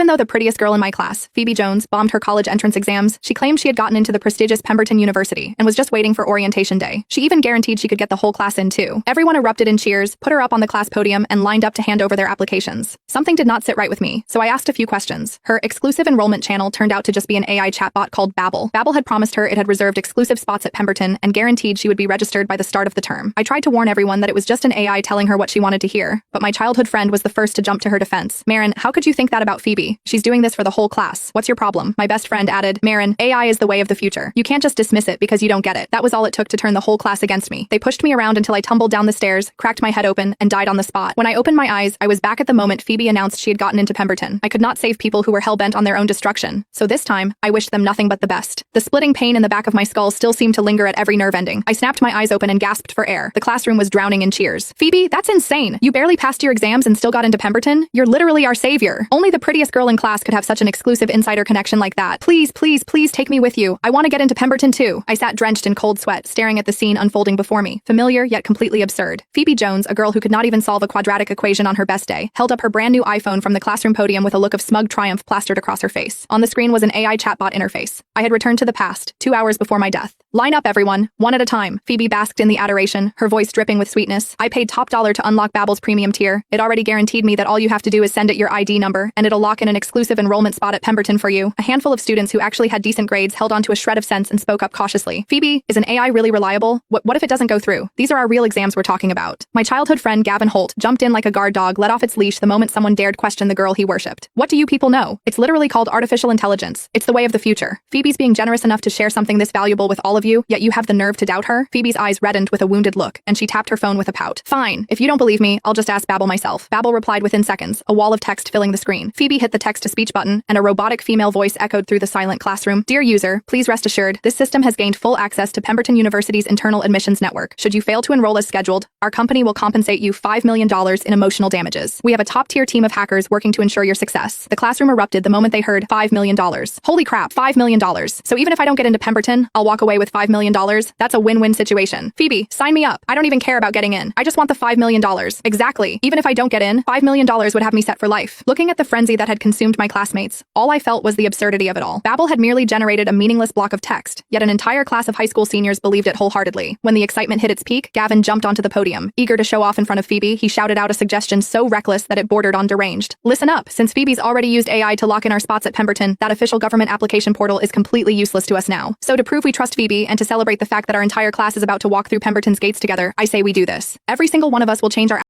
Even though the prettiest girl in my class, Phoebe Jones, bombed her college entrance exams, she claimed she had gotten into the prestigious Pemberton University and was just waiting for orientation day. She even guaranteed she could get the whole class in too. Everyone erupted in cheers, put her up on the class podium, and lined up to hand over their applications. Something did not sit right with me, so I asked a few questions. Her exclusive enrollment channel turned out to just be an AI chatbot called Babbel. Babbel had promised her it had reserved exclusive spots at Pemberton and guaranteed she would be registered by the start of the term. I tried to warn everyone that it was just an AI telling her what she wanted to hear, but my childhood friend was the first to jump to her defense. Marin, how could you think that about Phoebe? She's doing this for the whole class. What's your problem? My best friend added, Marin, AI is the way of the future. You can't just dismiss it because you don't get it. That was all it took to turn the whole class against me. They pushed me around until I tumbled down the stairs, cracked my head open, and died on the spot. When I opened my eyes, I was back at the moment Phoebe announced she had gotten into Pemberton. I could not save people who were hell-bent on their own destruction, so this time, I wished them nothing but the best. The splitting pain in the back of my skull still seemed to linger at every nerve ending. I snapped my eyes open and gasped for air. The classroom was drowning in cheers. Phoebe, that's insane! You barely passed your exams and still got into Pemberton? You're literally our savior. Only the prettiest girl in class could have such an exclusive insider connection like that. Please, please, please take me with you. I want to get into Pemberton too. I sat drenched in cold sweat, staring at the scene unfolding before me. Familiar, yet completely absurd. Phoebe Jones, a girl who could not even solve a quadratic equation on her best day, held up her brand new iPhone from the classroom podium with a look of smug triumph plastered across her face. On the screen was an AI chatbot interface. I had returned to the past, 2 hours before my death. Line up, everyone, one at a time. Phoebe basked in the adoration, her voice dripping with sweetness. I paid top dollar to unlock Babbel's premium tier. It already guaranteed me that all you have to do is send it your ID number, and it'll lock in an exclusive enrollment spot at Pemberton for you. A handful of students who actually had decent grades held onto a shred of sense and spoke up cautiously. Phoebe, is an AI really reliable? What if it doesn't go through? These are our real exams we're talking about. My childhood friend Gavin Holt jumped in like a guard dog, let off its leash the moment someone dared question the girl he worshipped. What do you people know? It's literally called artificial intelligence. It's the way of the future. Phoebe's being generous enough to share something this valuable with all of you, yet you have the nerve to doubt her? Phoebe's eyes reddened with a wounded look, and she tapped her phone with a pout. Fine, if you don't believe me, I'll just ask Babbel myself. Babbel replied within seconds, a wall of text filling the screen. Phoebe hit the text-to-speech button, and a robotic female voice echoed through the silent classroom. Dear user, please rest assured, this system has gained full access to Pemberton University's internal admissions network. Should you fail to enroll as scheduled, our company will compensate you $5 million in emotional damages. We have a top-tier team of hackers working to ensure your success. The classroom erupted the moment they heard $5 million. Holy crap, $5 million. So even if I don't get into Pemberton, I'll walk away with $5 million. That's a win-win situation. Phoebe, sign me up. I don't even care about getting in. I just want the $5 million. Exactly. Even if I don't get in, $5 million would have me set for life. Looking at the frenzy that had consumed my classmates, all I felt was the absurdity of it all. Babbel had merely generated a meaningless block of text, yet an entire class of high school seniors believed it wholeheartedly. When the excitement hit its peak, Gavin jumped onto the podium. Eager to show off in front of Phoebe, he shouted out a suggestion so reckless that it bordered on deranged. Listen up, since Phoebe's already used AI to lock in our spots at Pemberton, that official government application portal is completely useless to us now. So to prove we trust Phoebe, and to celebrate the fact that our entire class is about to walk through Pemberton's gates together, I say we do this. Every single one of us will change our